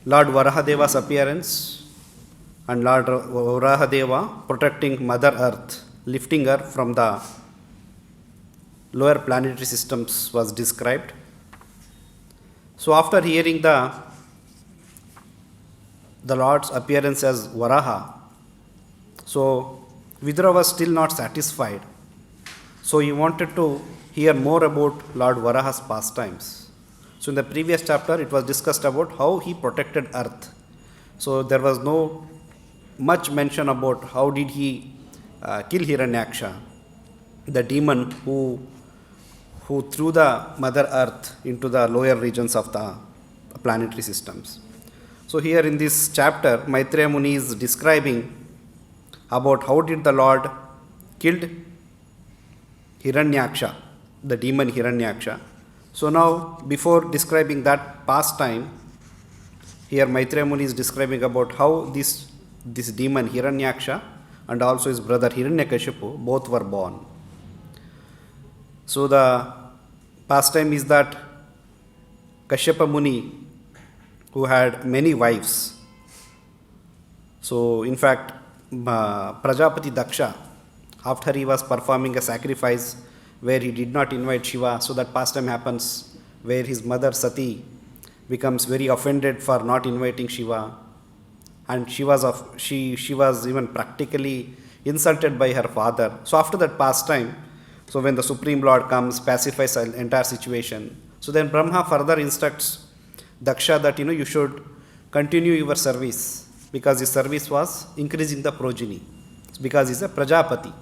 Lord Varahadeva's appearance and Lord Varahadeva protecting Mother Earth, lifting her from the lower planetary systems was described. So after hearing the Lord's appearance as Varaha, so Vidura was still not satisfied. So he wanted to hear more about Lord Varaha's pastimes. So in the previous chapter it was discussed about how he protected earth. So there was no much mention about how did he kill Hiranyaksha, the demon who threw the Mother Earth into the lower regions of the planetary systems. So here in this chapter, Maitreya Muni is describing about how did the Lord killed Hiranyaksha, the demon Hiranyaksha. So now, before describing that pastime, here Maitreya Muni is describing about how this demon Hiranyaksha and also his brother Hiranyakashipu both were born. So the pastime is that Kaśyapa Muni, who had many wives. So in fact, Prajapati Daksha, after he was performing a sacrifice where he did not invite Shiva, so that pastime happens where his mother Sati becomes very offended for not inviting Shiva, and she was even practically insulted by her father. So after that pastime, so when the Supreme Lord comes, pacifies the entire situation, so then Brahma further instructs Daksha that you should continue your service, because his service was increasing the progeny, because he is a Prajapati.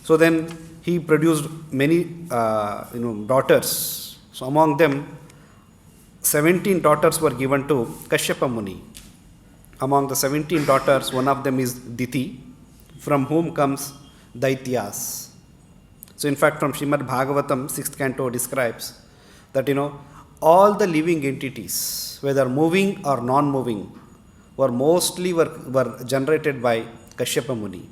So then he produced many daughters. So among them 17 daughters were given to Kaśyapa Muni. Among the 17 daughters, one of them is Diti, from whom comes Daityas. So in fact, from Srimad Bhagavatam 6th canto describes that all the living entities, whether moving or non-moving, were generated by Kaśyapa Muni,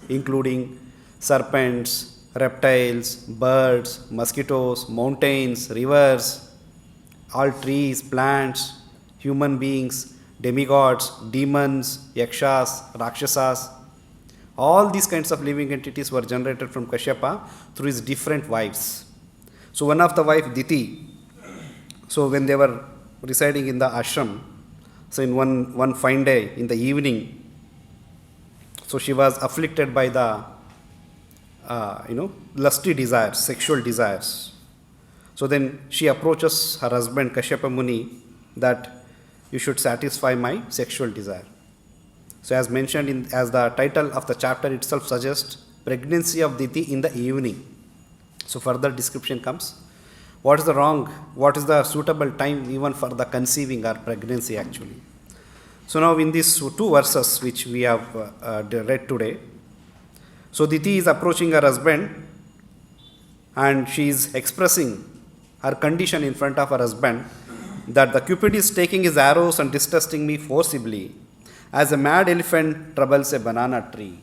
including serpents, reptiles, birds, mosquitoes, mountains, rivers, all trees, plants, human beings, demigods, demons, yakshas, rakshasas. All these kinds of living entities were generated from Kaśyapa through his different wives. So one of the wife, Diti, so when they were residing in the ashram, so in one fine day in the evening, so she was afflicted by the lusty desires, sexual desires. So then she approaches her husband Kaśyapa Muni that you should satisfy my sexual desire. So as mentioned as the title of the chapter itself suggests, pregnancy of Diti in the evening. So further description comes. What is the suitable time even for the conceiving or pregnancy actually? So now in these two verses which we have read today, so Diti is approaching her husband and she is expressing her condition in front of her husband that the Cupid is taking his arrows and distrusting me forcibly as a mad elephant troubles a banana tree.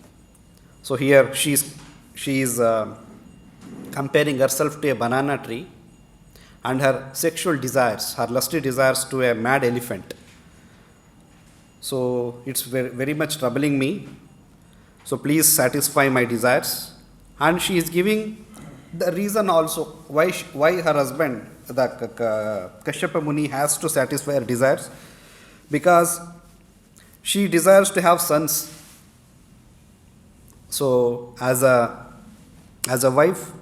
So here she is comparing herself to a banana tree and her sexual desires, her lusty desires to a mad elephant. So it's very, very much troubling me. So please satisfy my desires. And she is giving the reason also why her husband, the Kaśyapa Muni, has to satisfy her desires, because she desires to have sons. So as a wife,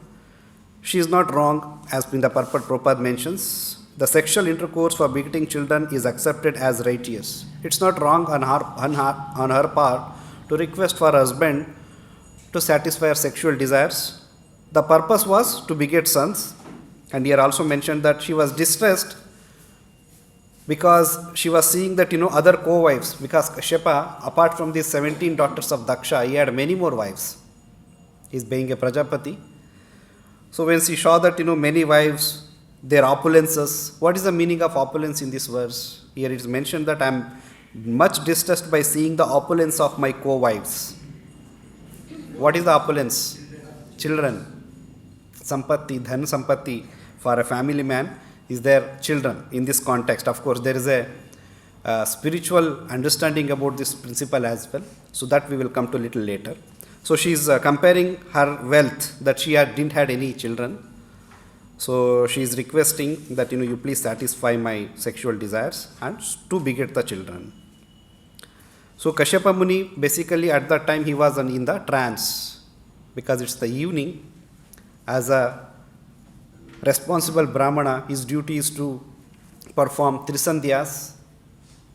she is not wrong, as in the Purport Prabhupada mentions. The sexual intercourse for begetting children is accepted as righteous. It's not wrong on her part to request for her husband to satisfy her sexual desires. The purpose was to beget sons, and here also mentioned that she was distressed because she was seeing that other co-wives, because Kaśyapa, apart from these 17 daughters of Daksha, he had many more wives. He's being a Prajapati. So when she saw that many wives, their opulences, what is the meaning of opulence in this verse? Here it is mentioned that I am much distressed by seeing the opulence of my co-wives. What is the opulence? Children. Sampatti, dhan sampatti for a family man is their children in this context. Of course, there is a spiritual understanding about this principle as well. So that we will come to a little later. So she is comparing her wealth that she didn't had any children. So she is requesting that you please satisfy my sexual desires and to beget the children. So Kaśyapa Muni, basically at that time he was in the trance, because it's the evening. As a responsible Brahmana, his duty is to perform 3 sandhyas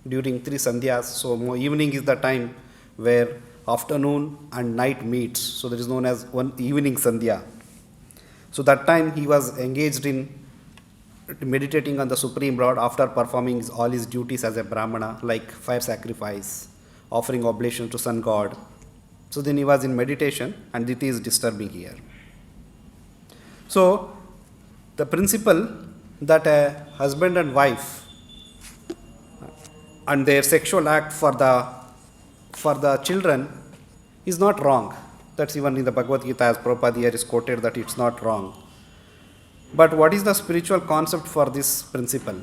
during 3 sandhyas. So evening is the time where afternoon and night meets. So that is known as one evening sandhya. So that time he was engaged in meditating on the Supreme Lord after performing all his duties as a Brahmana, like fire sacrifice, offering oblation to sun god. So then he was in meditation, and Diti is disturbing here. So the principle that a husband and wife and their sexual act for the children is not wrong. That's even in the Bhagavad-gītā, as Prabhupada here is quoted, that it's not wrong. But what is the spiritual concept for this principle?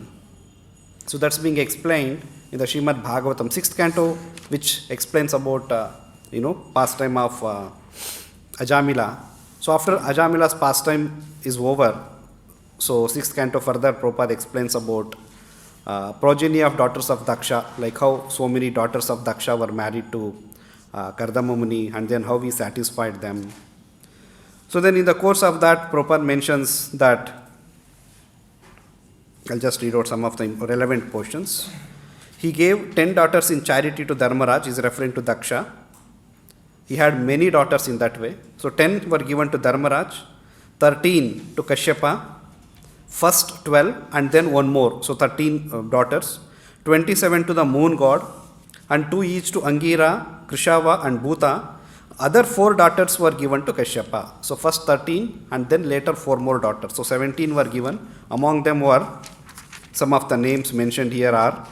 So that's being explained in the Srimad Bhagavatam, 6th canto, which explains about pastime of Ajamila. So after Ajamila's pastime is over, so 6th canto further Prabhupada explains about progeny of daughters of Daksha, like how so many daughters of Daksha were married to Kardama Muni, and then how he satisfied them. So then in the course of that, Prabhupada mentions that, I'll just read out some of the relevant portions. He gave 10 daughters in charity to Dharmaraj, is referring to Daksha. He had many daughters in that way. So 10 were given to Dharmaraj, 13 to Kaśyapa, first 12 and then one more, so 13 daughters, 27 to the moon god, and 2 each to Angira, Krishava and Bhuta. Other 4 daughters were given to Kaśyapa. So first 13 and then later 4 more daughters. So 17 were given. Among them were, some of the names mentioned here are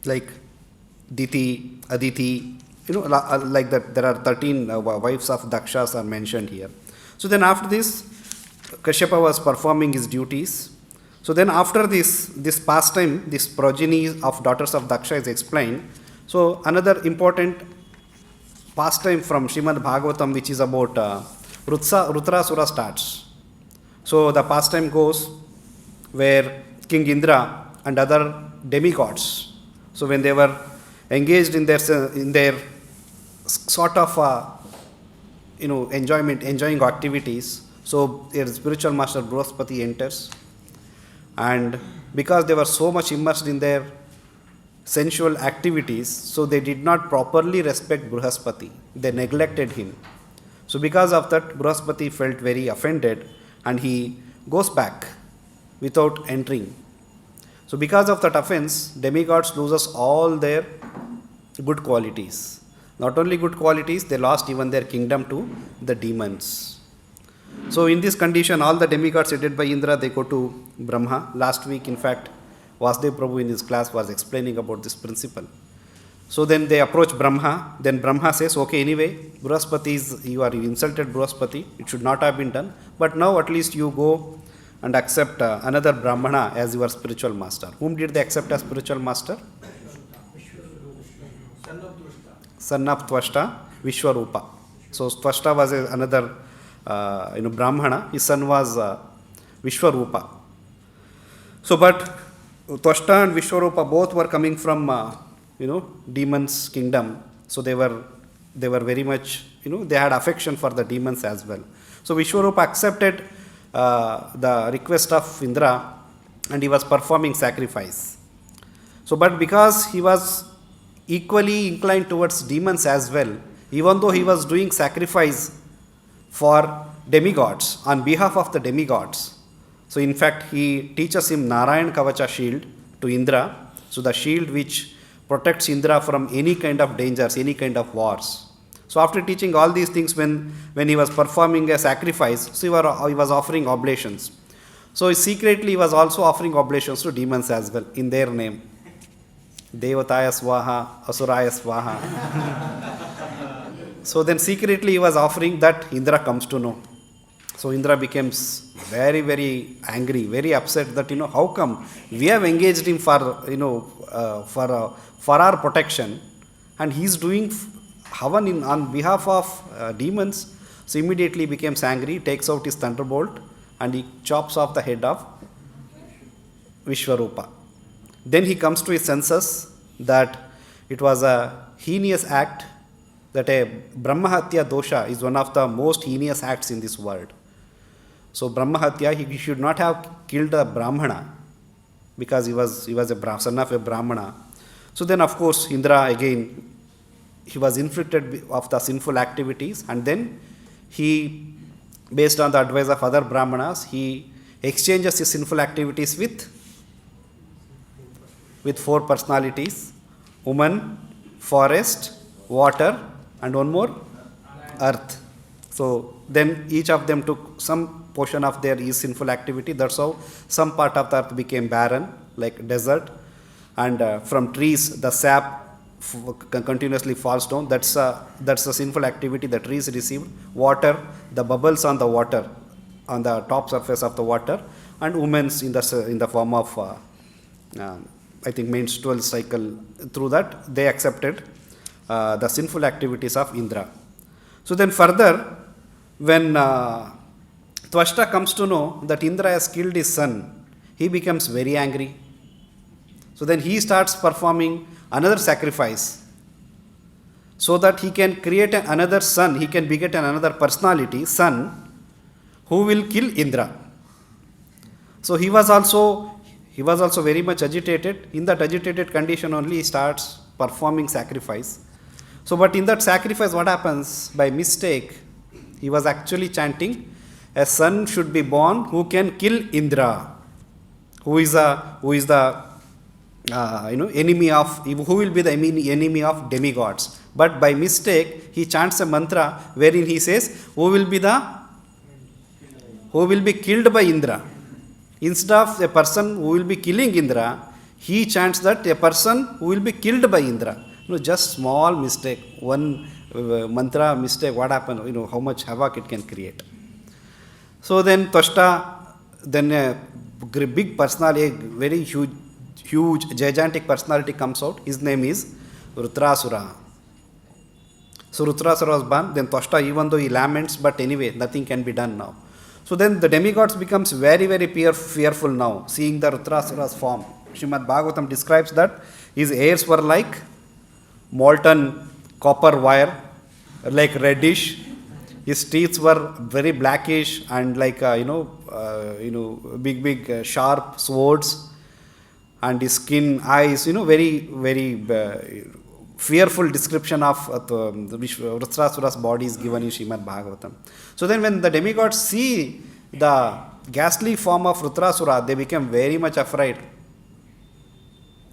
like Diti, Aditi, like that. There are 13 wives of Dakshas are mentioned here. So then after this, Kaśyapa was performing his duties. So then after this pastime, this progeny of daughters of Daksha is explained. So another important pastime from Srimad Bhagavatam, which is about Rudrasura starts. So the pastime goes where King Indra and other demigods, so when they were engaged in their sort of enjoying activities, so their spiritual master Brihaspati enters, and because they were so much immersed in their sensual activities, so they did not properly respect Brihaspati. They neglected him. So because of that, Brihaspati felt very offended, and he goes back without entering. So because of that offense, demigods loses all their good qualities. Not only good qualities, they lost even their kingdom to the demons. So in this condition, all the demigods headed by Indra, they go to Brahma. Last week, in fact, Vasudev Prabhu in his class was explaining about this principle. So then they approach Brahma. Then Brahma says, okay, anyway, you are insulted Brihaspati. It should not have been done. But now at least you go and accept another Brahmana as your spiritual master. Whom did they accept as spiritual master? Son of Tvashta, Vishwarupa. So Tvashta was another Brahmana. His son was Vishwarupa. So but Tvashta and Vishwarupa both were coming from demons' kingdom. So they were very much, they had affection for the demons as well. So Vishwarupa accepted the request of Indra, and he was performing sacrifice. So but because he was equally inclined towards demons as well, even though he was doing sacrifice for demigods, on behalf of the demigods. So in fact, he teaches him Narayan Kavacha shield to Indra, so the shield which protects Indra from any kind of dangers, any kind of wars. So after teaching all these things, when he was performing a sacrifice, so he was offering oblations. So secretly he was also offering oblations to demons as well, in their name. Devataya Swaha, Asuraya Swaha. So then secretly he was offering that. Indra comes to know. So Indra becomes very, very angry, very upset that, how come we have engaged him for, for our protection, and he is doing havan on behalf of demons. So immediately he becomes angry, takes out his thunderbolt, and he chops off the head of Vishwarupa. Then he comes to his senses that it was a heinous act, that a Brahmahatya dosha is one of the most heinous acts in this world. So Brahmahatya, he should not have killed a Brahmana because he was a son of a Brahmana. So then of course Indra again, he was inflicted of the sinful activities, and then he, based on the advice of other Brahmanas, he exchanges his sinful activities with four personalities: woman, forest, water, and one more, earth. So then each of them took some portion of their sinful activity. That's how some part of the earth became barren, like desert, and from trees the sap continuously falls down. That's a sinful activity the trees received. Water, the bubbles on the water, on the top surface of the water, and women's in the form of I think menstrual cycle. Through that they accepted the sinful activities of Indra. So then further, when Twashta comes to know that Indra has killed his son, he becomes very angry. So then he starts performing another sacrifice so that he can create another son, he can beget another personality, son, who will kill Indra. So he was also very much agitated. In that agitated condition only he starts performing sacrifice. So but in that sacrifice what happens? By mistake, he was actually chanting, a son should be born who can kill Indra, who is the enemy of, who will be the enemy of demigods. But by mistake he chants a mantra wherein he says, who will be killed by Indra. Instead of a person who will be killing Indra, he chants that a person who will be killed by Indra. Just small mistake, one mantra mistake, what happened? How much havoc it can create. So then Twashta, then a big personality, a very huge, gigantic personality comes out. His name is Rudrasura. So Rudrasura was born. Then Twashta, even though he laments, but anyway, nothing can be done now. So then the demigods becomes very, very fearful now, seeing the Rudrasura's form. Srimad Bhagavatam describes that his hairs were like molten copper wire, like reddish. His teeth were very blackish and like big sharp swords, and his skin, eyes, very very fearful description of Rudrasura's body is given in Srimad Bhagavatam. So then when the demigods see the ghastly form of Rudrasura, they become very much afraid.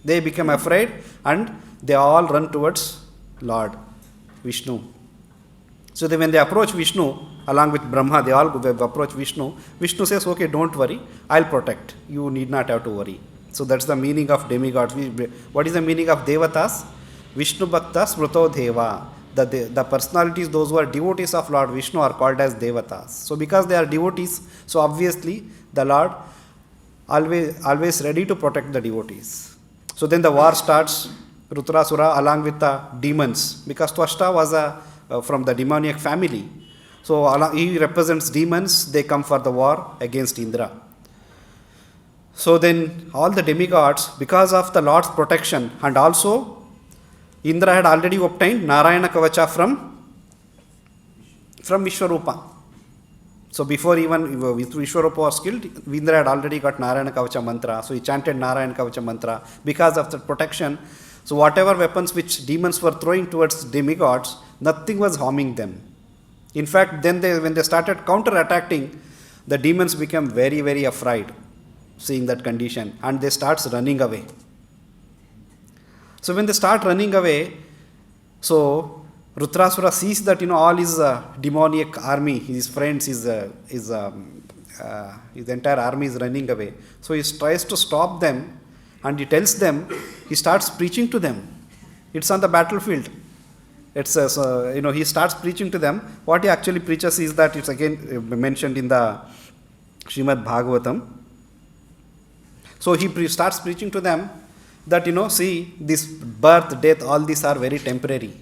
They become afraid and they all run towards Lord Vishnu. So when they approach Vishnu, along with Brahma, they all approach Vishnu. Vishnu says, okay, don't worry, I'll protect. You need not have to worry. So that's the meaning of demigods. What is the meaning of devatas? Vishnu Bhaktas Smruto Deva. The personalities, those who are devotees of Lord Vishnu, are called as devatas. So because they are devotees, so obviously the Lord always ready to protect the devotees. So then the war starts. Rudrasura along with the demons, because Twashta was from the demoniac family. So he represents demons. They come for the war against Indra. So then all the demigods, because of the Lord's protection, and also Indra had already obtained Narayana Kavacha from Vishwarupa. So before even Vishwarupa was killed, Indra had already got Narayana Kavacha mantra. So he chanted Narayana Kavacha mantra. Because of the protection, so whatever weapons which demons were throwing towards demigods, nothing was harming them. In fact, then when they started counter-attacking, the demons became very, very afraid, seeing that condition, and they start running away. So when they start running away, so Rudrasura sees that all his demoniac army, his friends, his entire army is running away. So he tries to stop them, and he tells them, he starts preaching to them. It's on the battlefield. he starts preaching to them. What he actually preaches is that it's again mentioned in the Srimad Bhagavatam. So he starts preaching to them that, see, this birth, death, all these are very temporary.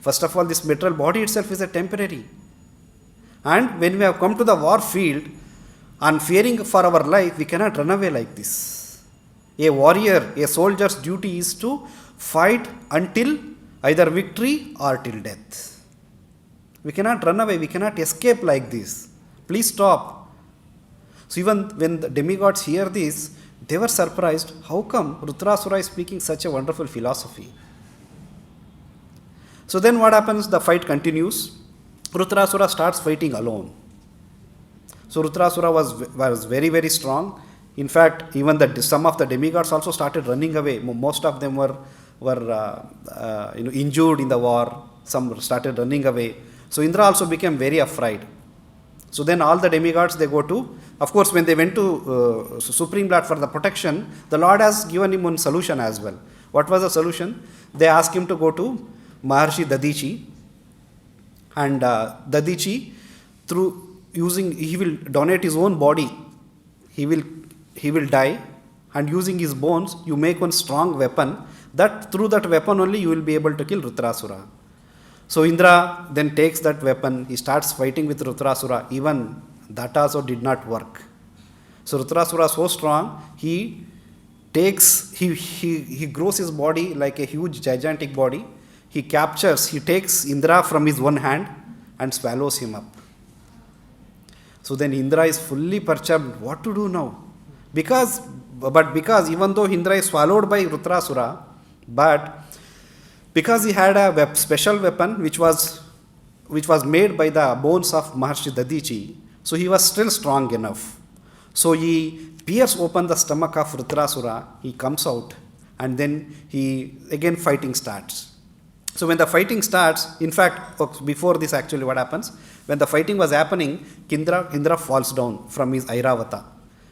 First of all, this material body itself is a temporary. And when we have come to the war field and fearing for our life, we cannot run away like this. A warrior, a soldier's duty is to fight until either victory or till death. We cannot run away, we cannot escape like this. Please stop. So even when the demigods hear this, they were surprised. How come Rudrasura is speaking such a wonderful philosophy? So then what happens? The fight continues. Rudrasura starts fighting alone. So Rudrasura was very, very strong. In fact, even some of the demigods also started running away. Most of them were injured in the war. Some started running away. So Indra also became very afraid. So then all the demigods, they go to, of course, when they went to Supreme Lord for the protection, the Lord has given him one solution as well. What was the solution? They asked him to go to Maharshi Diti, and Diti, he will donate his own body. He will die, and using his bones, you make one strong weapon. That through that weapon only you will be able to kill Rudrasura. So Indra then takes that weapon. He starts fighting with Rudrasura. Even that also did not work. So Rudrasura is so strong. He grows his body like a huge gigantic body. He takes Indra from his one hand and swallows him up. So then Indra is fully perturbed. What to do now? Because even though Indra is swallowed by Rudrasura, but because he had a special weapon which was made by the bones of Maharshi Dadichi, so he was still strong enough. So he pierces open the stomach of Rudrasura, he comes out, and then again fighting starts. So when the fighting starts, in fact, before this actually what happens, when the fighting was happening, Indra falls down from his Airavata.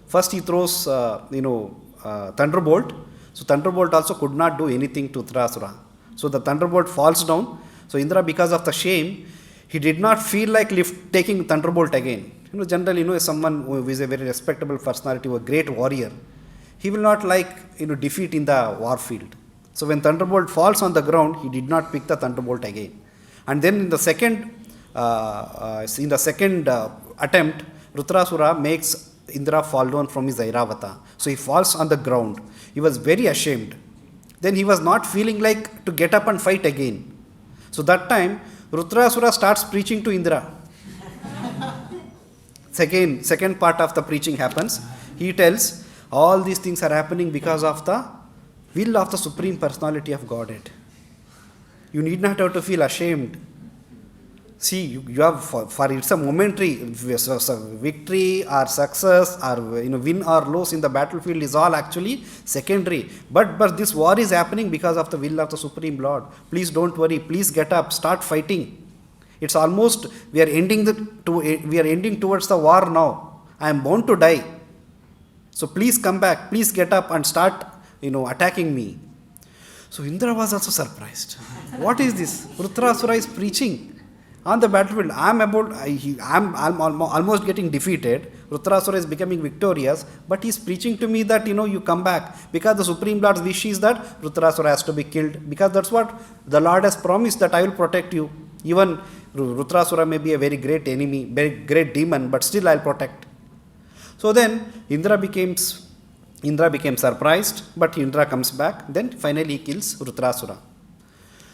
First he throws, thunderbolt. So thunderbolt also could not do anything to Rudrasura. So the thunderbolt falls down. So Indra, because of the shame, he did not feel like taking thunderbolt again. Generally, someone who is a very respectable personality, a great warrior, he will not defeat in the war field. So when thunderbolt falls on the ground, he did not pick the thunderbolt again. And then in the second attempt, Rudrasura makes Indra fall down from his Airavata. So he falls on the ground. He was very ashamed. Then he was not feeling like to get up and fight again. So that time, Rudrasura starts preaching to Indra. Second part of the preaching happens. He tells, all these things are happening because of the will of the Supreme Personality of Godhead. You need not have to feel ashamed. See, you have for it's a momentary victory or success or win or lose in the battlefield is all actually secondary. But this war is happening because of the will of the Supreme Lord. Please don't worry. Please get up. Start fighting. It's almost we are ending towards the war now. I am bound to die. So please come back. Please get up and start attacking me. So Indra was also surprised. What is this? Rudrasura is preaching on the battlefield. I'm almost getting defeated. Rudrasura is becoming victorious, but he's preaching to me that you come back, because the Supreme Lord's wish is that Rudrasura has to be killed, because that's what the Lord has promised, that I will protect you. Even Rudrasura may be a very great enemy, very great demon, but still I'll protect. So then Indra became surprised, but Indra comes back. Then finally he kills Rudrasura.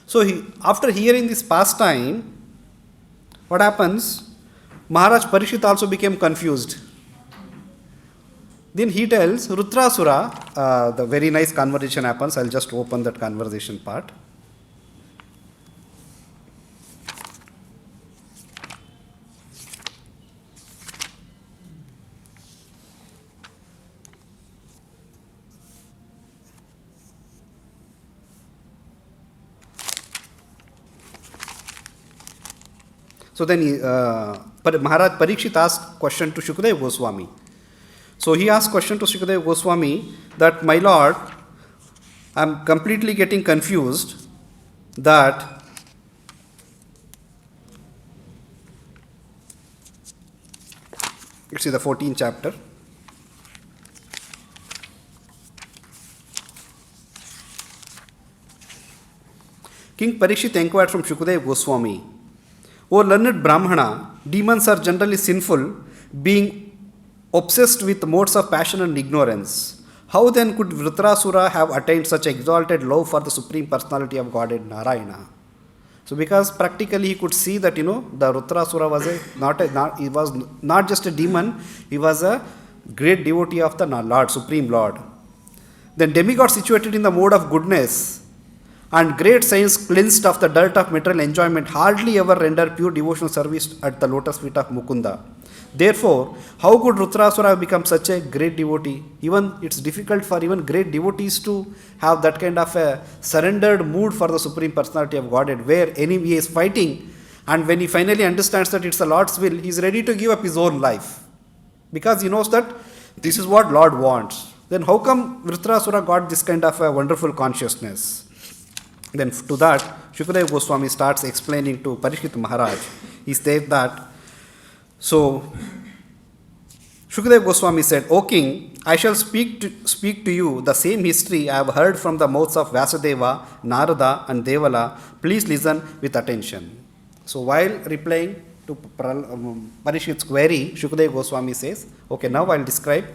So after hearing this pastime, what happens? Maharaj Parikshit also became confused. Then he tells Rudrasura, the very nice conversation happens. I'll just open that conversation part. So then Maharaj Parikshit asked question to Shukadeva Goswami. So he asked question to Shukadeva Goswami that, my lord, I am completely getting confused that It's in the 14th chapter. King Parikshit inquired from Shukadeva Goswami, O learned Brahmana, demons are generally sinful, being obsessed with modes of passion and ignorance. How then could Vritrasura have attained such exalted love for the Supreme Personality of Godhead Narayana? So because practically he could see that, the Vritrasura was he was not just a demon, he was a great devotee of the Lord, Supreme Lord. Then demigod situated in the mode of goodness and great saints cleansed of the dirt of material enjoyment hardly ever render pure devotional service at the lotus feet of Mukunda. Therefore, how could Vritrasura have become such a great devotee? Even it's difficult for even great devotees to have that kind of a surrendered mood for the Supreme Personality of Godhead, where enemy is fighting, and when he finally understands that it's the Lord's will, he is ready to give up his own life. Because he knows that this is what Lord wants. Then how come Vritrasura got this kind of a wonderful consciousness? Then to that, Shukadeva Goswami starts explaining to Parikshit Maharaj. He says that, so Shukadeva Goswami said, O king, I shall speak to you the same history I have heard from the mouths of Vasudeva, Narada and Devala. Please listen with attention. So while replying to Parikshit's query, Shukadeva Goswami says, okay, now I will describe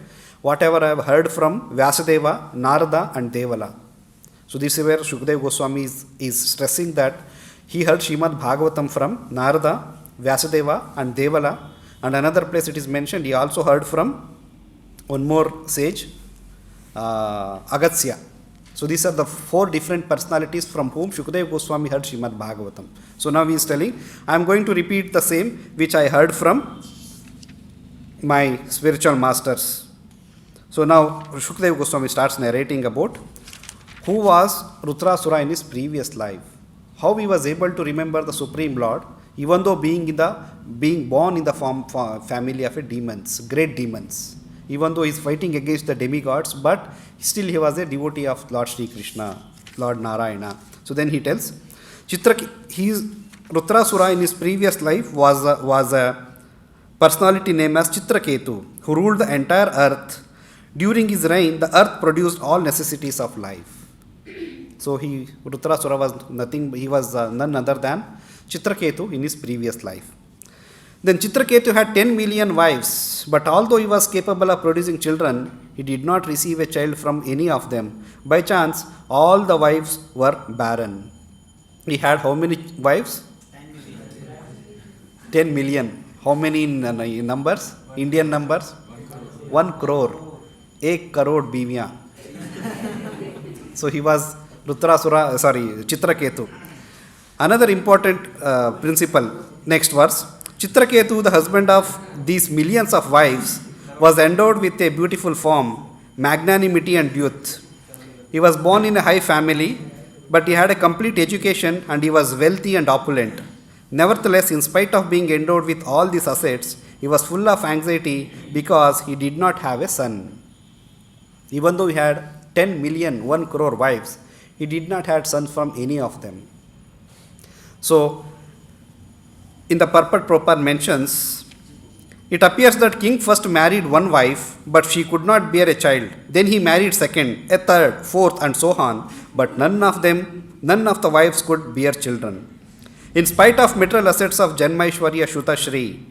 whatever I have heard from Vasudeva, Narada and Devala. So this is where Shukadeva Goswami is stressing that he heard Srimad Bhagavatam from Narada, Vasudeva and Devala, and another place it is mentioned he also heard from one more sage, Agatsya. So these are the four different personalities from whom Shukadeva Goswami heard Srimad Bhagavatam. So now he is telling, I am going to repeat the same which I heard from my spiritual masters. So now Shukadeva Goswami starts narrating about who was Vritrasura in his previous life, how he was able to remember the Supreme Lord, even though being born in the family of demons, great demons, even though he is fighting against the demigods, but still he was a devotee of Lord Sri Krishna, Lord Narayana. So then he tells, Vritrasura in his previous life was a personality named as Chitraketu, who ruled the entire earth. During his reign, the earth produced all necessities of life. So Vritrasura was nothing, he was none other than Chitraketu in his previous life. Then Chitraketu had 10 million wives, but although he was capable of producing children, he did not receive a child from any of them. By chance, all the wives were barren. He had how many wives? 10 million. How many in numbers? Indian numbers? 1 crore. 1 crore biviyan. So he was Chitraketu. Another important principle, next verse. Chitraketu, the husband of these millions of wives, was endowed with a beautiful form, magnanimity and youth. He was born in a high family, but he had a complete education and he was wealthy and opulent. Nevertheless, in spite of being endowed with all these assets, he was full of anxiety because he did not have a son. Even though he had 10 million, 1 crore wives, he did not have sons from any of them. So, in the Purport mentions, it appears that king first married one wife, but she could not bear a child. Then he married second, a third, fourth, and so on, but none of the wives could bear children. In spite of material assets of Janmaishwarya Shutashri,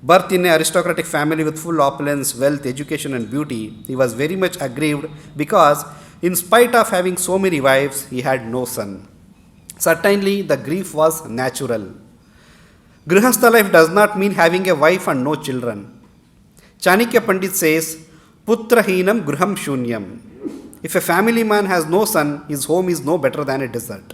birth in an aristocratic family with full opulence, wealth, education, and beauty, he was very much aggrieved because, in spite of having so many wives, he had no son. Certainly, the grief was natural. Grihastha life does not mean having a wife and no children. Chanakya Pandit says, Putrahinam gruham shunyam. If a family man has no son, his home is no better than a desert.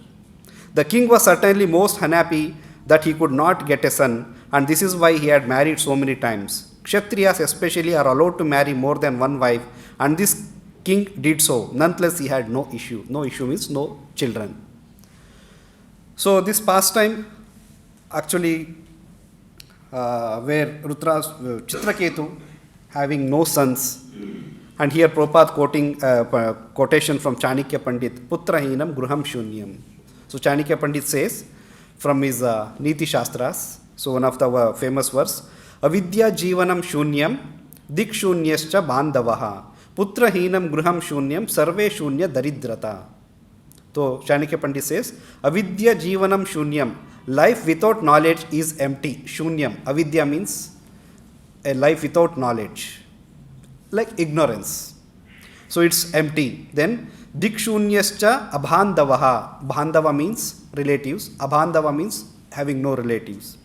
The king was certainly most unhappy that he could not get a son, and this is why he had married so many times. Kshatriyas especially are allowed to marry more than one wife, and this king did so. Nonetheless, he had no issue. No issue means no children. So this pastime actually where Chitraketu having no sons, and here Prabhupada quoting quotation from Chanakya Pandit, Putrahinam gruham shunyam. So Chanakya Pandit says from his Niti Shastras, so one of the famous verse, Avidya Jivanam Shunyam Dikshunyascha Bandavaha Putrahinam Gruham Shunyam Sarve Shunya Daridrata. So Chanakya Pandit says, Avidya Jivanam Shunyam. Life without knowledge is empty. Shunyam. Avidya means a life without knowledge. Like ignorance. So it's empty. Then Dikshunyascha Abhandavaha. Bhandava means relatives. Abhandava means having no relatives.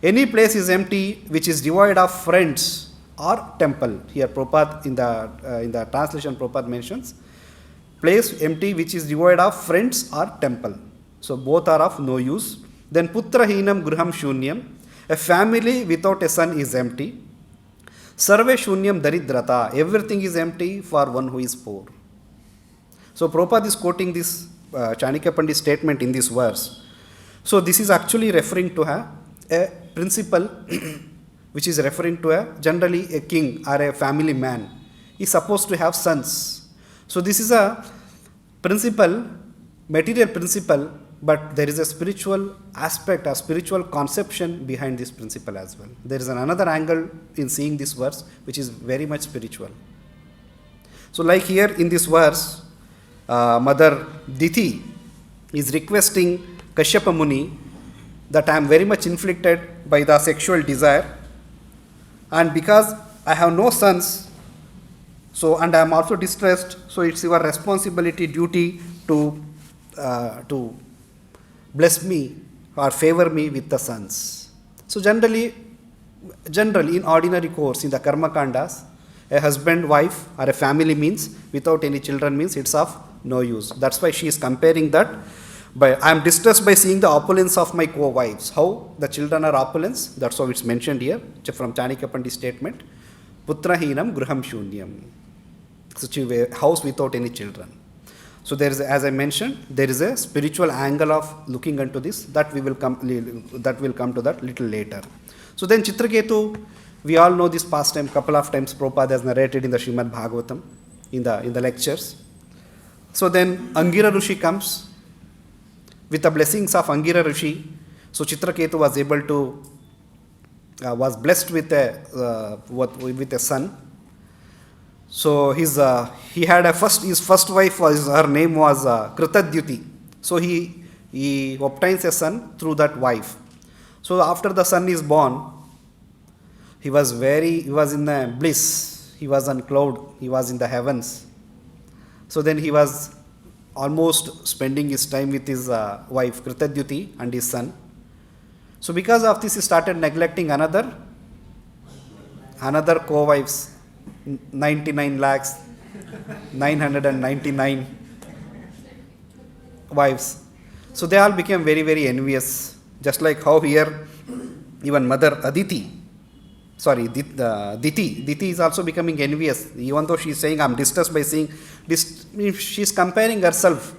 Any place is empty which is devoid of friends or temple. Here Prabhupada in the translation Prabhupada mentions place empty which is devoid of friends or temple. So both are of no use. Then Putrahinam Gruham Shunyam. A family without a son is empty. Sarve Shunyam Daridrata. Everything is empty for one who is poor. So Prabhupada is quoting this Chanakya Pandit's statement in this verse. So this is actually referring to a principle which is referring to generally a king or a family man is supposed to have sons. So this is a principle, material principle, but there is a spiritual aspect, a spiritual conception behind this principle as well. There is another angle in seeing this verse which is very much spiritual. So like here in this verse, Mother Diti is requesting Kaśyapa Muni that I am very much inflicted by the sexual desire, and because I have no sons, so and I am also distressed, so it's your responsibility, duty to bless me or favor me with the sons. So generally in ordinary course in the karma kandas, a husband, wife or a family means without any children means it's of no use. That's why she is comparing that. But I am distressed by seeing the opulence of my co-wives. How the children are opulence? That's how it's mentioned here from Chanakya Pandit's statement. Putrahinam Gruham Shunyam. Such a house without any children. So there is, as I mentioned, there is a spiritual angle of looking into this that we will come to that little later. So then Chitraketu, we all know this pastime. Couple of times Prabhupada has narrated in the Srimad Bhagavatam in the lectures. So then Angira Rishi comes. With the blessings of Angira Rishi, so Chitraketu was able to, was blessed with a son. So he had his first wife her name was Kritadyuti. So he obtains a son through that wife. So after the son is born, he was in the bliss. He was on cloud. He was in the heavens. So then he was almost spending his time with his wife Kritadyuti and his son. So because of this he started neglecting another co-wives, 99,999 wives. So they all became very, very envious. Just like how here even Mother Diti is also becoming envious, even though she is saying, I am distressed by seeing this. She is comparing herself.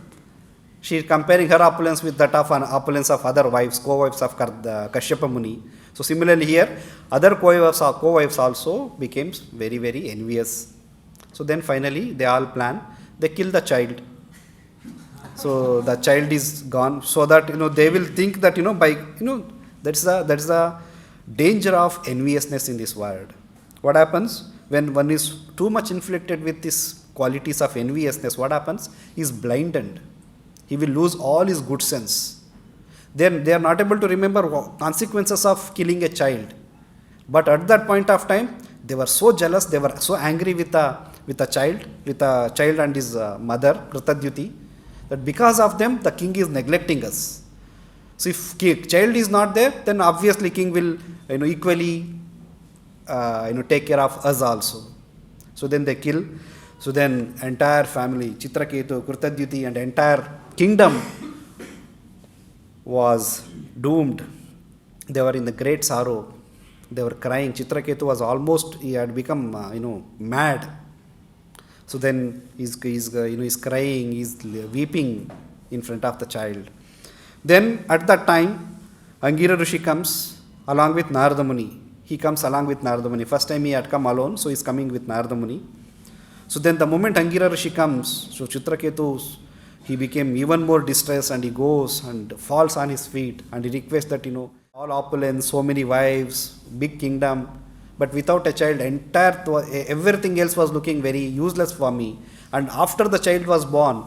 She is comparing her opulence with that of an opulence of other wives, co-wives of Kaśyapa Muni. So similarly here, other co-wives also became very, very envious. So then finally they all plan, they kill the child. So the child is gone, so that they will think that that's the danger of enviousness in this world. What happens when one is too much inflicted with these qualities of enviousness? What happens? He is blinded. He will lose all his good sense. They are not able to remember consequences of killing a child. But at that point of time, they were so jealous, they were so angry with the child and his mother, Kritadyuti, that because of them, the king is neglecting us. So if child is not there, then obviously king will equally take care of us also. So then they kill. So then entire family, Chitraketu, Kritadyuti and entire kingdom was doomed. They were in the great sorrow. They were crying. Chitraketu was he had become mad. So then he's crying, he's weeping in front of the child. Then at that time, Angira Rishi comes along with Narada Muni. He comes along with Narada Muni. First time he had come alone, so he's coming with Narada Muni. So then the moment Angira Rishi comes, so Chitraketu, he became even more distressed and he goes and falls on his feet and he requests that, all opulence, so many wives, big kingdom, but without a child, everything else was looking very useless for me. And after the child was born,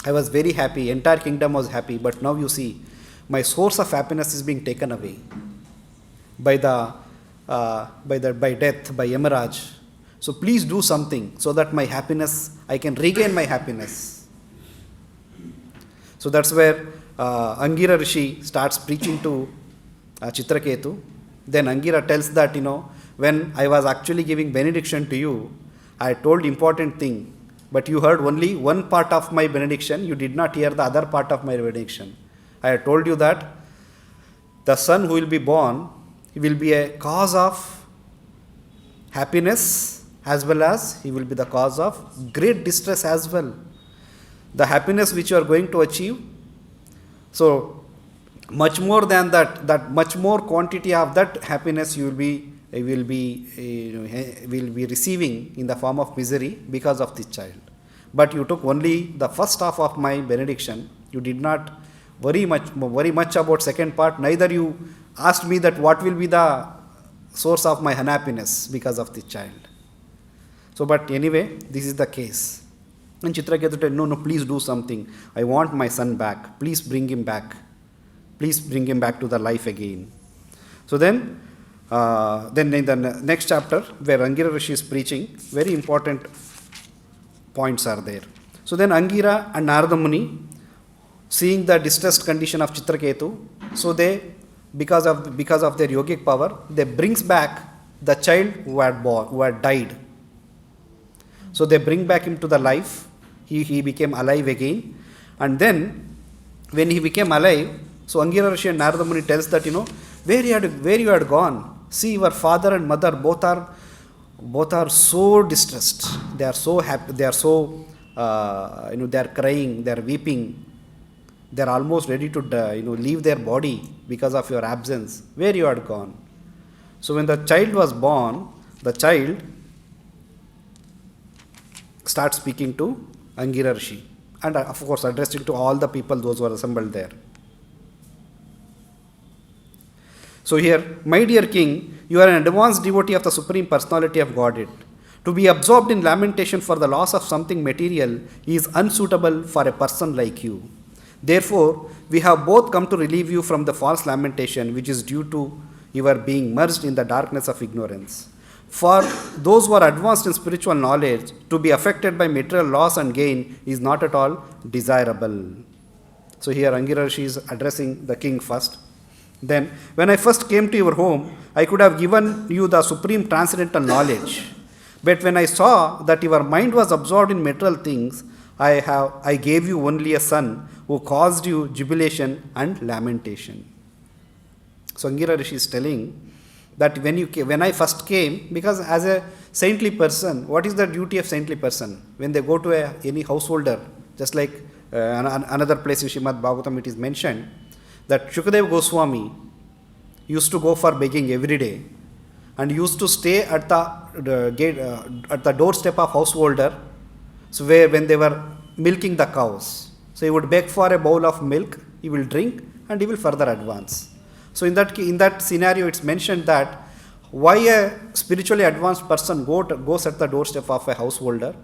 I was very happy, entire kingdom was happy, but now you see, my source of happiness is being taken away by death, by Yamaraj. So please do something so that my happiness, I can regain my happiness. So that's where Angira Rishi starts preaching to Chitraketu. Then Angira tells that, when I was actually giving benediction to you, I told important thing, but you heard only one part of my benediction, you did not hear the other part of my benediction. I had told you that the son who will be born, he will be a cause of happiness as well as he will be the cause of great distress as well. The happiness which you are going to achieve, so much more than that much more quantity of that happiness you will be receiving in the form of misery because of this child. But you took only the first half of my benediction. You did not worry much about second part. Neither you asked me that what will be the source of my unhappiness because of this child. So, but anyway, this is the case. And Chitraketu said, no, please do something. I want my son back. Please bring him back. Please bring him back to the life again. So then in the next chapter, where Angira Rishi is preaching, very important points are there. So then Angira and Narada Muni, seeing the distressed condition of Chitraketu, so they, because of their yogic power, they brings back the child who had died. So they bring back him to the life. He became alive again. And then, when he became alive, so Angira Rishi and Narada Muni tells that, where you had gone. See, your father and mother both are so distressed. They are so happy. They are so, they are crying. They are weeping. They are almost ready to, leave their body because of your absence. Where you had gone. So when the child was born, the child starts speaking to Angira Rishi, and of course addressing to all the people, those who are assembled there. So here, my dear king, you are an advanced devotee of the Supreme Personality of Godhead. To be absorbed in lamentation for the loss of something material is unsuitable for a person like you. Therefore, we have both come to relieve you from the false lamentation which is due to your being merged in the darkness of ignorance. For those who are advanced in spiritual knowledge, to be affected by material loss and gain is not at all desirable. So here Angira Rishi is addressing the king first. Then, when I first came to your home, I could have given you the supreme transcendental knowledge. But when I saw that your mind was absorbed in material things, I gave you only a son who caused you jubilation and lamentation. So Angira Rishi is telling that when I first came, because as a saintly person, what is the duty of saintly person? When they go to any householder, just like another place in Srimad Bhagavatam it is mentioned, that Shukadeva Goswami used to go for begging every day and used to stay at the gate, at the doorstep of householder, so when they were milking the cows. So he would beg for a bowl of milk, he will drink and he will further advance. So in that scenario, it's mentioned that why a spiritually advanced person goes at the doorstep of a householder.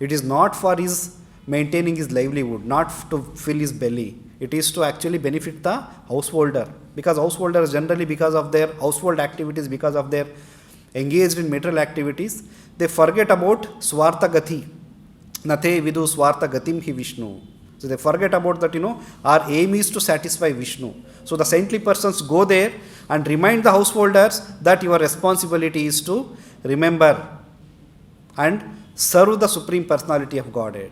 It is not for his maintaining his livelihood, not to fill his belly. It is to actually benefit the householder. Because householders generally, because of their household activities, because of their engaged in material activities, they forget about Swartha Gati. Nathe vidu Swartha Gatim hi Vishnu. So they forget about that, our aim is to satisfy Vishnu. So the saintly persons go there and remind the householders that your responsibility is to remember and serve the Supreme Personality of Godhead.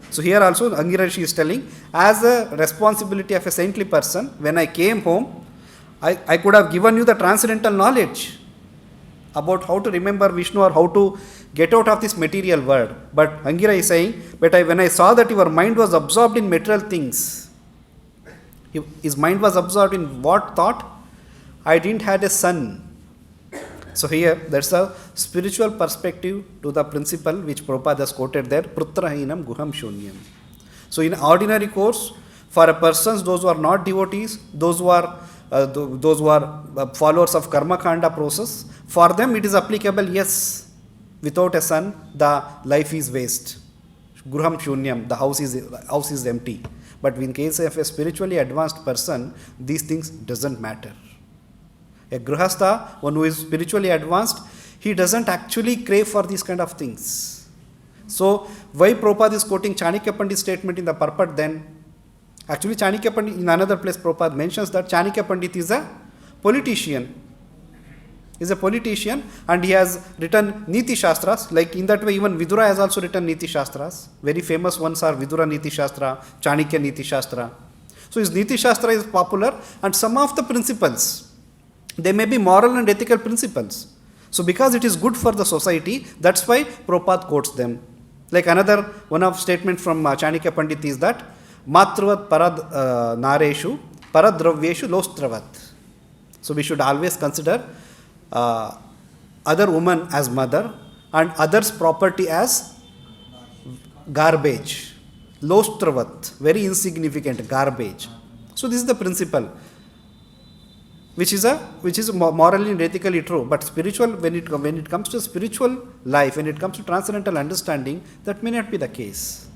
So here also Angira Rishi is telling, as a responsibility of a saintly person, when I came home, I could have given you the transcendental knowledge about how to remember Vishnu or how to get out of this material world. But Angira is saying, when I saw that your mind was absorbed in material things, his mind was absorbed in what thought? I didn't have a son. So here, there's a spiritual perspective to the principle which Prabhupada has quoted there, Putrahinam Guham Shunyam. So in ordinary course, for a persons, those who are not devotees, those who are those who are followers of karma kanda process, for them it is applicable, yes, without a son, the life is waste. Gruham shunyam, the house is empty. But in case of a spiritually advanced person, these things doesn't matter. A grihastha, one who is spiritually advanced, he doesn't actually crave for these kind of things. So, why Prabhupada is quoting Chanakya Pandit's statement in the Purport then? Actually, Chanakya Pandit, in another place, Prabhupada mentions that Chanakya Pandit is a politician. Is a politician, and he has written Niti Shastras. Like in that way, even Vidura has also written Niti Shastras. Very famous ones are Vidura Niti Shastra, Chanakya Niti Shastra. So his Niti Shastra is popular, and some of the principles, they may be moral and ethical principles. So because it is good for the society, that's why Prabhupada quotes them. Like another one of statement from Chanakya Pandit is that Matravat Parad Nareshu Paradravyeshu Lostravat. So we should always consider other woman as mother and others' property as garbage. Lostravat, very insignificant, garbage. So this is the principle, which is morally and ethically true. But spiritual, when it comes to spiritual life, when it comes to transcendental understanding, that may not be the case.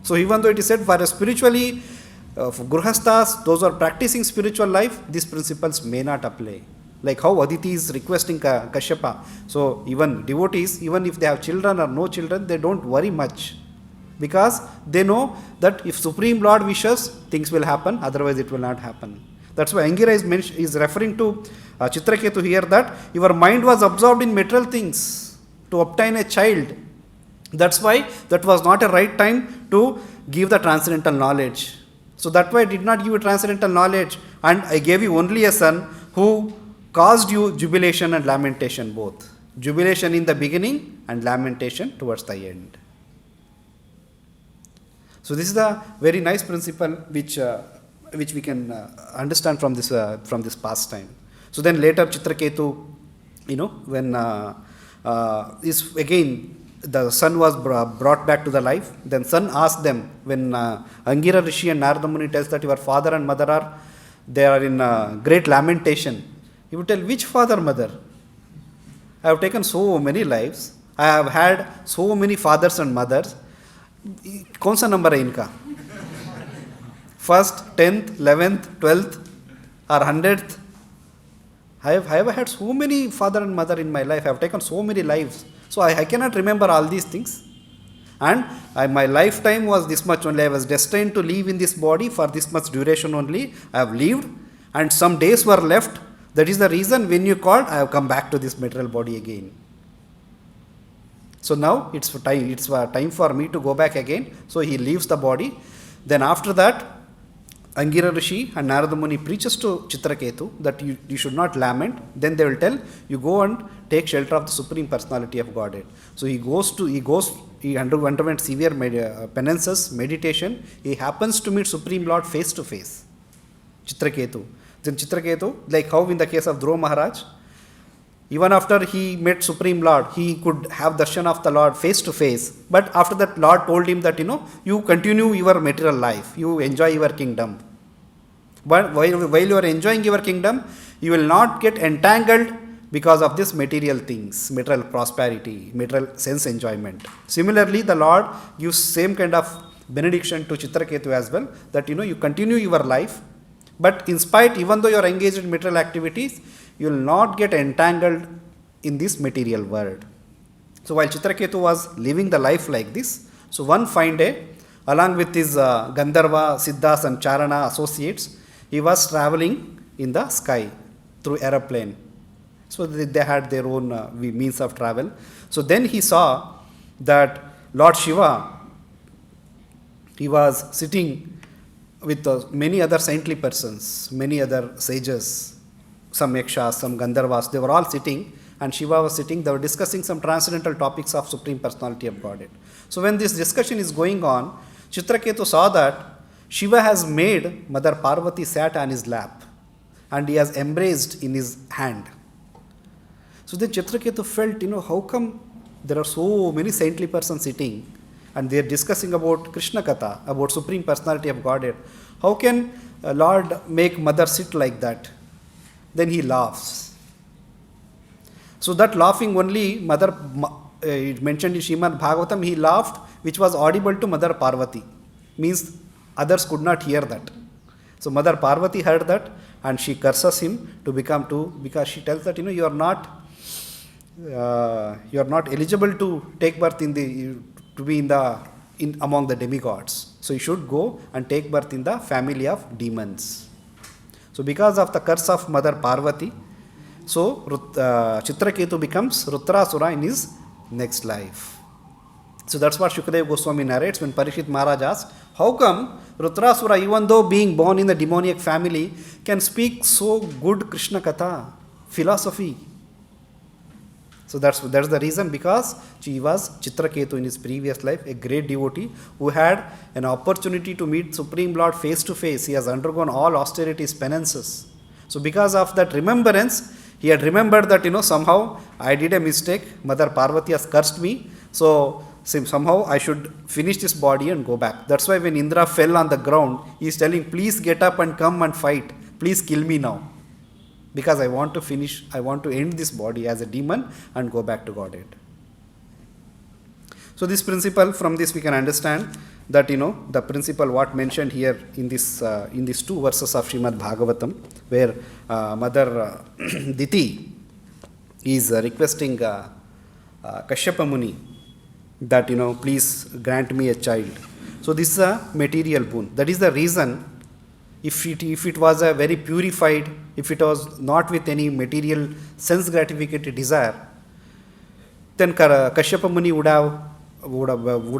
So even though it is said for a spiritually, for Grihasthas, those who are practicing spiritual life, these principles may not apply. Like how Aditi is requesting Kaśyapa. So even devotees, even if they have children or no children, they don't worry much. Because they know that if Supreme Lord wishes, things will happen, otherwise it will not happen. That's why Angira is referring to Chitraketu here, that your mind was absorbed in material things to obtain a child. That's why that was not a right time to give the transcendental knowledge. So that's why I did not give you transcendental knowledge, and I gave you only a son who caused you jubilation and lamentation both. Jubilation in the beginning and lamentation towards the end. So this is a very nice principle which we can understand from this pastime. So then later Chitraketu, when is again the son was brought back to the life. Then son asked them, when Angira Rishi and Narada Muni tells that your father and mother they are in great lamentation. He would tell, which father, mother? I have taken so many lives. I have had so many fathers and mothers. कौन सा number है इनका? First, 10th, 11th, 12th or 100th? I have had so many father and mother in my life. I have taken so many lives. So I cannot remember all these things. And my lifetime was this much only. I was destined to live in this body for this much duration only. I have lived and some days were left. That is the reason when you called, I have come back to this material body again. So now it's time for me to go back again. So he leaves the body. Then after that, Angira Rishi and Narada Muni preaches to Chitraketu that you should not lament. Then they will tell, you go and take shelter of the Supreme Personality of Godhead. So he underwent severe penances, meditation. He happens to meet Supreme Lord face to face. Chitraketu. Then Chitraketu, like how in the case of Dhruva Maharaj, even after he met Supreme Lord, he could have darshan of the Lord face to face. But after that, Lord told him that, you continue your material life, you enjoy your kingdom. But while you are enjoying your kingdom, you will not get entangled because of this material things, material prosperity, material sense enjoyment. Similarly, the Lord gives same kind of benediction to Chitraketu as well, that you continue your life, but in spite, even though you are engaged in material activities, you will not get entangled in this material world. So while Chitraketu was living the life like this, so one fine day, along with his Gandharva, Siddhas and Charana associates, he was traveling in the sky through aeroplane. So they had their own means of travel. So then he saw that Lord Shiva, he was sitting with many other saintly persons, many other sages, some yakshas, some Gandharvas, they were all sitting, and Shiva was sitting, they were discussing some transcendental topics of Supreme Personality of Godhead. So when this discussion is going on, Chitraketu saw that Shiva has made Mother Parvati sat on his lap, and he has embraced in his hand. So then Chitraketu felt, how come there are so many saintly persons sitting, and they are discussing about Krishna Katha, about Supreme Personality of Godhead. How can Lord make mother sit like that? Then he laughs. So that laughing only mother, it mentioned in Srimad Bhagavatam, he laughed, which was audible to Mother Parvati. Means others could not hear that. So Mother Parvati heard that and she curses him because she tells that you are not eligible to take birth among the demigods. So you should go and take birth in the family of demons. So because of the curse of Mother Parvati, so Chitraketu becomes Rudrasura in his next life. So that's what Shukadeva Goswami narrates when Parikshit Maharaj asks, how come Rudrasura, even though being born in the demoniac family, can speak so good Krishna Katha, philosophy? So that's the reason, because he was Chitraketu in his previous life, a great devotee who had an opportunity to meet Supreme Lord face to face. He has undergone all austerities, penances. So because of that remembrance, he had remembered that somehow I did a mistake, Mother Parvati has cursed me, so somehow I should finish this body and go back. That's why when Indra fell on the ground, he is telling, please get up and come and fight. Please kill me now. Because I want to end this body as a demon and go back to Godhead. So this principle, from this we can understand that the principle what mentioned here in these two verses of Srimad Bhagavatam, where Mother Diti is requesting Kaśyapa Muni that please grant me a child. So this is a material boon. That is the reason, if it was a very purified, if it was not with any material sense gratificatory desire, then Kaśyapa Muni would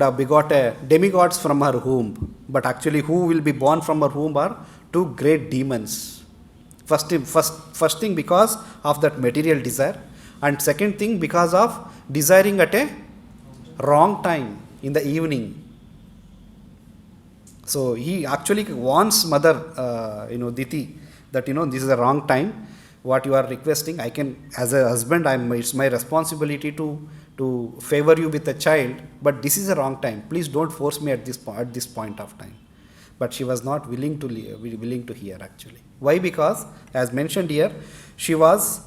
have begot demigods from her womb. But actually, who will be born from her womb are two great demons. First thing because of that material desire, and second thing because of desiring at a wrong time in the evening. So he actually warns Mother Diti that this is a wrong time. What you are requesting, I can, as a husband, it's my responsibility to favor you with a child, but this is a wrong time. Please don't force me at this point of time. But she was not willing to hear actually. Why? Because as mentioned here, she was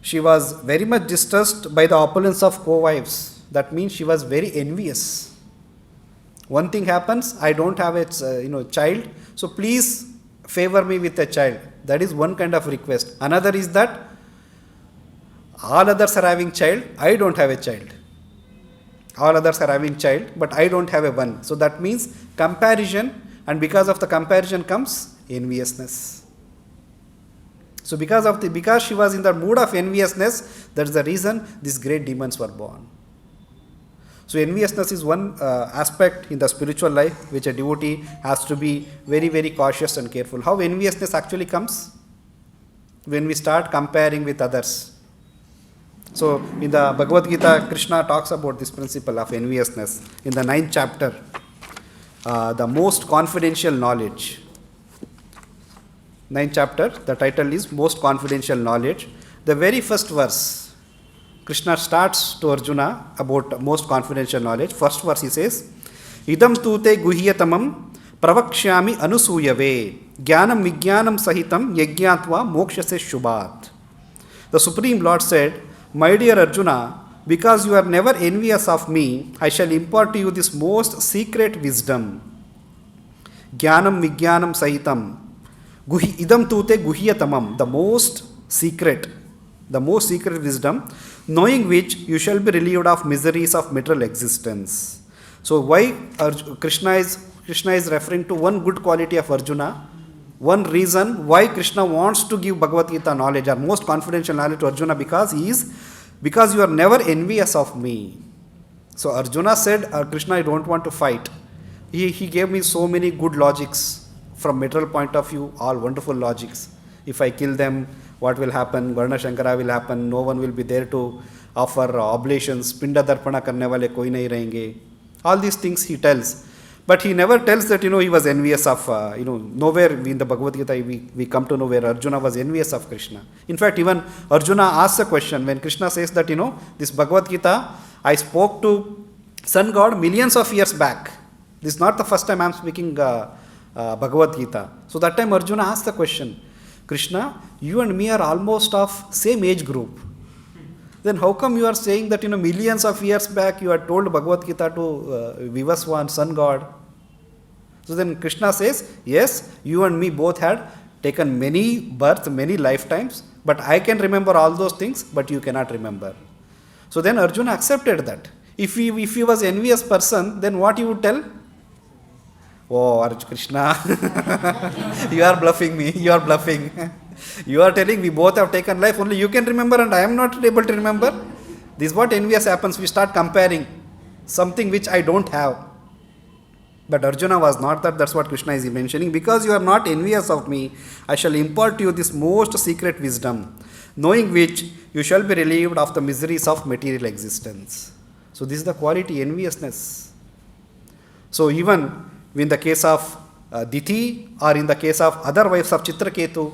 very much distressed by the opulence of co-wives. That means she was very envious. One thing happens, I don't have a child, so please favor me with a child. That is one kind of request. Another is that all others are having child, I don't have a child. All others are having child, but I don't have a one. So that means comparison, and because of the comparison comes enviousness. So because she was in the mood of enviousness, that's the reason these great demons were born. So enviousness is one aspect in the spiritual life which a devotee has to be very, very cautious and careful. How enviousness actually comes? When we start comparing with others. So in the Bhagavad-gītā, Krishna talks about this principle of enviousness. In the 9th chapter, the most confidential knowledge. 9th chapter, the title is Most Confidential Knowledge. The very first verse, Krishna starts to Arjuna about most confidential knowledge. First verse he says, Idam tu te guhyatamam pravakshyami anusuyave jnanam vijnanam sahitam yajñātva mokshase shubhat. The Supreme Lord said, my dear Arjuna, because you are never envious of me, I shall impart to you this most secret wisdom. Jnanam vijnanam sahitam. Idam tu te guhyatamam, the most secret wisdom, knowing which you shall be relieved of miseries of material existence. So why Krishna is referring to one good quality of Arjuna, one reason why Krishna wants to give Bhagavad-gītā knowledge or most confidential knowledge to Arjuna, because you are never envious of me. So Arjuna said, Krishna, I don't want to fight. He gave me so many good logics from material point of view, all wonderful logics. If I kill them, what will happen? Varna Shankara will happen. No one will be there to offer oblations. Pinda darpana karne wale koi nahi rahenge. All these things he tells. But he never tells that, he was envious of, nowhere in the Bhagavad-gītā we come to know where Arjuna was envious of Krishna. In fact, even Arjuna asks a question when Krishna says that, this Bhagavad-gītā, I spoke to sun god millions of years back. This is not the first time I am speaking Bhagavad-gītā. So that time Arjuna asked the question, Krishna, you and me are almost of same age group. Then how come you are saying that millions of years back you had told Bhagavad-gītā to Vivaswan, sun god? So then Krishna says, yes, you and me both had taken many births, many lifetimes, but I can remember all those things, but you cannot remember. So then Arjuna accepted that. If he was an envious person, then what he would tell? Oh, Krishna, you are bluffing me, you are bluffing. You are telling we both have taken life, only you can remember and I am not able to remember. This is what envious happens, we start comparing something which I don't have. But Arjuna was not that, that's what Krishna is mentioning. Because you are not envious of me, I shall impart to you this most secret wisdom, knowing which you shall be relieved of the miseries of material existence. So this is the quality, enviousness. So even in the case of Diti or in the case of other wives of Chitraketu,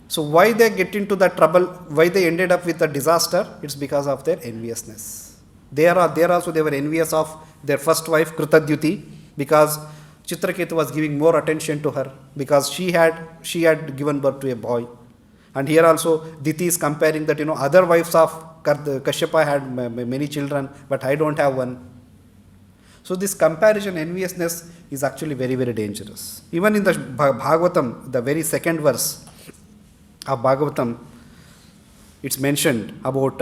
so why they get into that trouble, why they ended up with a disaster, it's because of their enviousness. There also they were envious of their first wife Kritadyuti, because Chitraketu was giving more attention to her, because she had given birth to a boy. And here also Diti is comparing that other wives of Kaśyapa had many children, but I don't have one. So this comparison, enviousness is actually very, very dangerous. Even in the Bhagavatam, the very second verse of Bhagavatam, it's mentioned about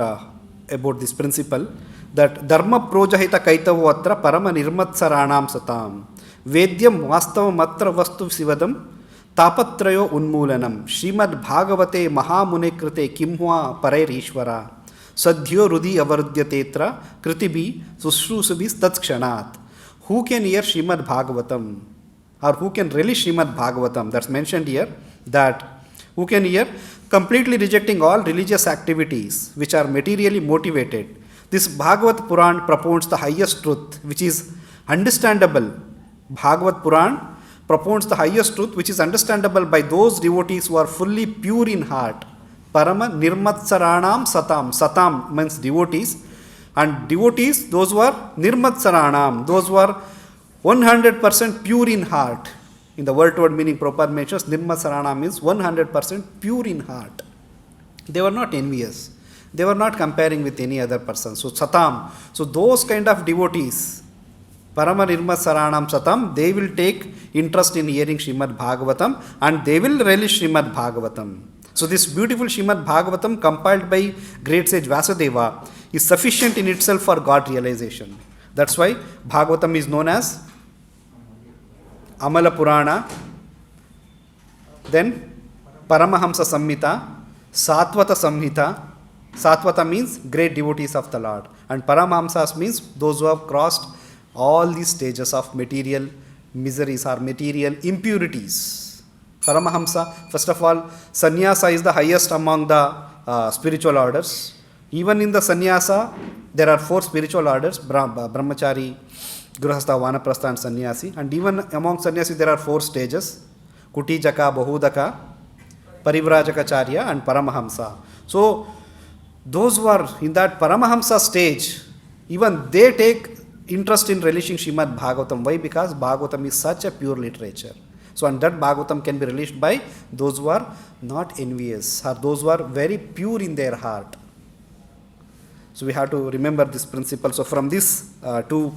this principle, that dharma projahita kaitavo atra parama nirmatsaranam satam vedyam vastavam atra vastu sivadam tapatrayo unmulanam Srimad Bhagavate Mahamune krite kimhua parair ishvara sadhyo rudi avardyatetra kritibi sushrusubis tatkshanat. Who can hear Srimad Bhagavatam, or who can relish Srimad Bhagavatam? That's mentioned here, that who can hear, completely rejecting all religious activities which are materially motivated. This Bhagavad Puran propounds the highest truth which is understandable. Bhagavad Puran propounds the highest truth which is understandable by those devotees who are fully pure in heart. Parama nirmatsaranam satam. Satam means devotees. And devotees, those who are nirmatsaranam, those who are 100% pure in heart. In the word meaning, Prabhupada mentions nirmatsaranam means 100% pure in heart. They were not envious. They were not comparing with any other person. So satam. So those kind of devotees, Parama Nirmatsaranam Satam, they will take interest in hearing Srimad Bhagavatam and they will relish Srimad Bhagavatam. So this beautiful Srimad Bhagavatam compiled by great sage Vyasadeva is sufficient in itself for God realization. That's why Bhagavatam is known as Amala Purana, then Paramahamsa Samhita, Satvata Samhita. Satvata means great devotees of the Lord, and Paramahamsas means those who have crossed all these stages of material miseries or material impurities. Paramahamsa, first of all, sannyasa is the highest among the spiritual orders. Even in the sannyasa, there are 4 spiritual orders, brahmachari, grihastha, vanaprastha and sannyasi. And even among sannyasi, there are 4 stages, kutijaka, bahudaka, parivrajakacharya and paramahamsa. So those who are in that Paramahamsa stage, even they take interest in relishing Srimad Bhagavatam. Why? Because Bhagavatam is such a pure literature. So, and that Bhagavatam can be relished by those who are not envious, or those who are very pure in their heart. So we have to remember this principle. So from these two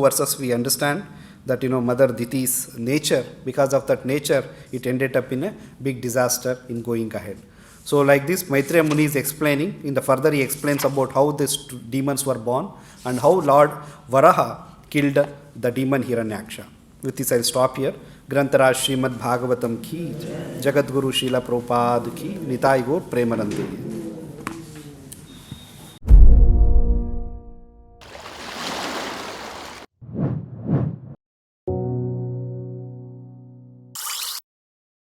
verses we understand that Mother Diti's nature, because of that nature, it ended up in a big disaster in going ahead. So like this, Maitreya Muni is explaining, in the further he explains about how these demons were born and how Lord Varaha killed the demon Hiranyaksha. With this I'll stop here. Grantaraj Srimad Bhagavatam ki, Jagat Guru Srila Prabhupada ki, Nitai Gaur Premanandi.